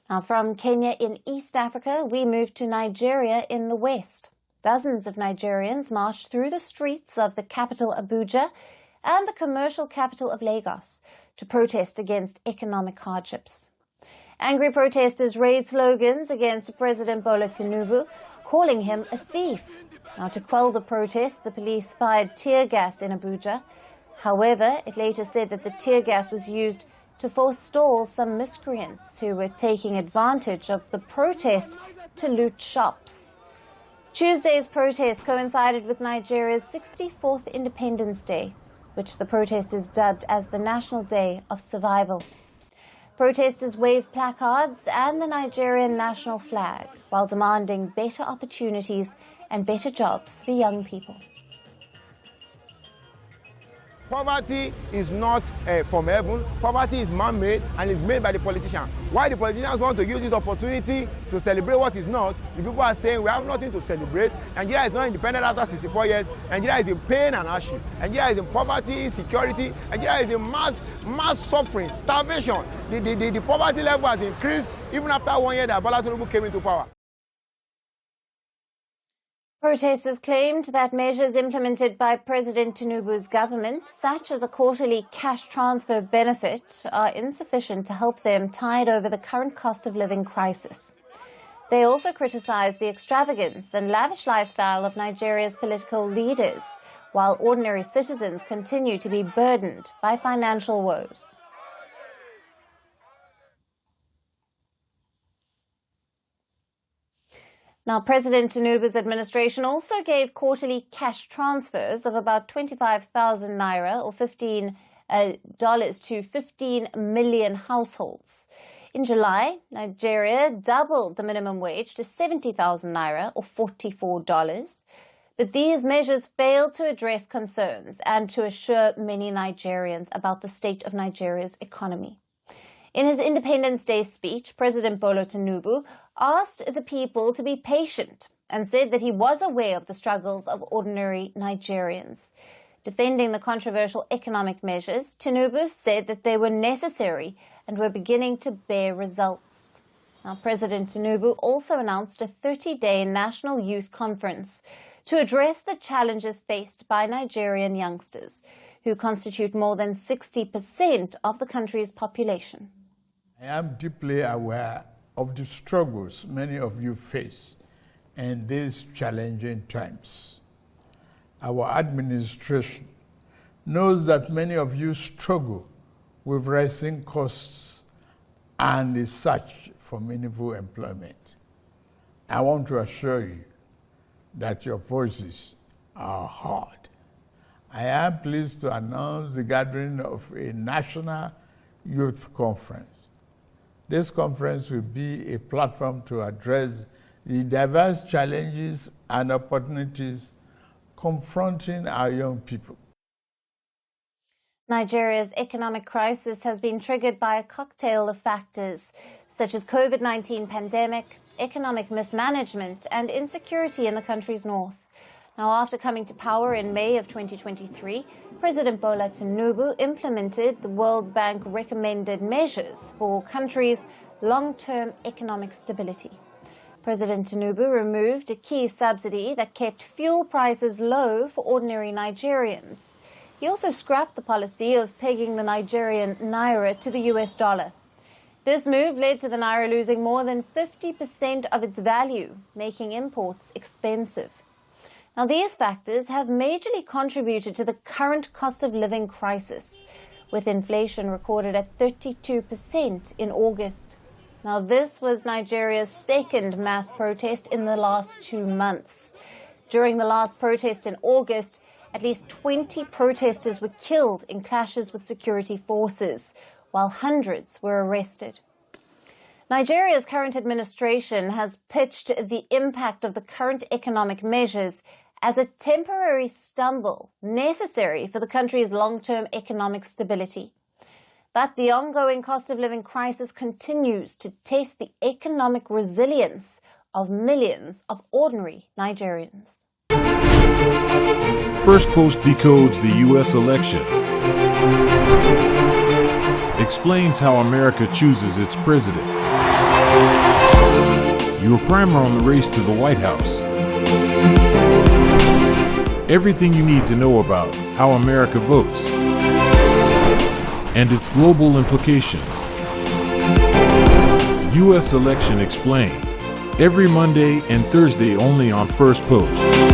Now, from Kenya in East Africa, we move to Nigeria in the West. Dozens of Nigerians marched through the streets of the capital Abuja and the commercial capital of Lagos to protest against economic hardships. Angry protesters raised slogans against President Bola Tinubu, calling him a thief. Now, to quell the protests, the police fired tear gas in Abuja. However, it later said that the tear gas was used to forestall some miscreants who were taking advantage of the protest to loot shops. Tuesday's protest coincided with Nigeria's 64th Independence Day, which the protesters dubbed as the National Day of Survival. Protesters waved placards and the Nigerian national flag while demanding better opportunities and better jobs for young people. Poverty is not from heaven. Poverty is man-made and is made by the politicians. Why the politicians want to use this opportunity to celebrate what is not, the people are saying we have nothing to celebrate. Nigeria is not independent after 64 years. Nigeria is in pain and hardship. Nigeria is in poverty, insecurity. Nigeria is in mass suffering, starvation. The poverty level has increased even after 1 year that Bola Tinubu came into power. Protesters claimed that measures implemented by President Tinubu's government, such as a quarterly cash transfer benefit, are insufficient to help them tide over the current cost of living crisis. They also criticized the extravagance and lavish lifestyle of Nigeria's political leaders, while ordinary citizens continue to be burdened by financial woes. Now, President Tinubu's administration also gave quarterly cash transfers of about 25,000 naira or $15 to 15 million households. In July, Nigeria doubled the minimum wage to 70,000 naira or $44. But these measures failed to address concerns and to assure many Nigerians about the state of Nigeria's economy. In his Independence Day speech, President Bola Tinubu asked the people to be patient and said that he was aware of the struggles of ordinary Nigerians. Defending the controversial economic measures, Tinubu said that they were necessary and were beginning to bear results. Now, President Tinubu also announced a 30-day National Youth Conference to address the challenges faced by Nigerian youngsters, who constitute more than 60% of the country's population. I am deeply aware of the struggles many of you face in these challenging times. Our administration knows that many of you struggle with rising costs and the search for meaningful employment. I want to assure you that your voices are heard. I am pleased to announce the gathering of a national youth conference. This conference will be a platform to address the diverse challenges and opportunities confronting our young people. Nigeria's economic crisis has been triggered by a cocktail of factors such as COVID-19 pandemic, economic mismanagement, and insecurity in the country's north. Now, after coming to power in May of 2023, President Bola Tinubu implemented the World Bank recommended measures for countries' long-term economic stability. President Tinubu removed a key subsidy that kept fuel prices low for ordinary Nigerians. He also scrapped the policy of pegging the Nigerian naira to the US dollar. This move led to the naira losing more than 50% of its value, making imports expensive. Now, these factors have majorly contributed to the current cost of living crisis, with inflation recorded at 32% in August. Now, this was Nigeria's second mass protest in the last 2 months. During the last protest in August, at least 20 protesters were killed in clashes with security forces, while hundreds were arrested. Nigeria's current administration has pitched the impact of the current economic measures as a temporary stumble necessary for the country's long-term economic stability. But the ongoing cost of living crisis continues to test the economic resilience of millions of ordinary Nigerians. Firstpost decodes the U.S. election, explains how America chooses its president, Your primer on the race to the White House. Everything you need to know about how America votes and its global implications. U.S. Election Explained. Every Monday and Thursday only on Firstpost.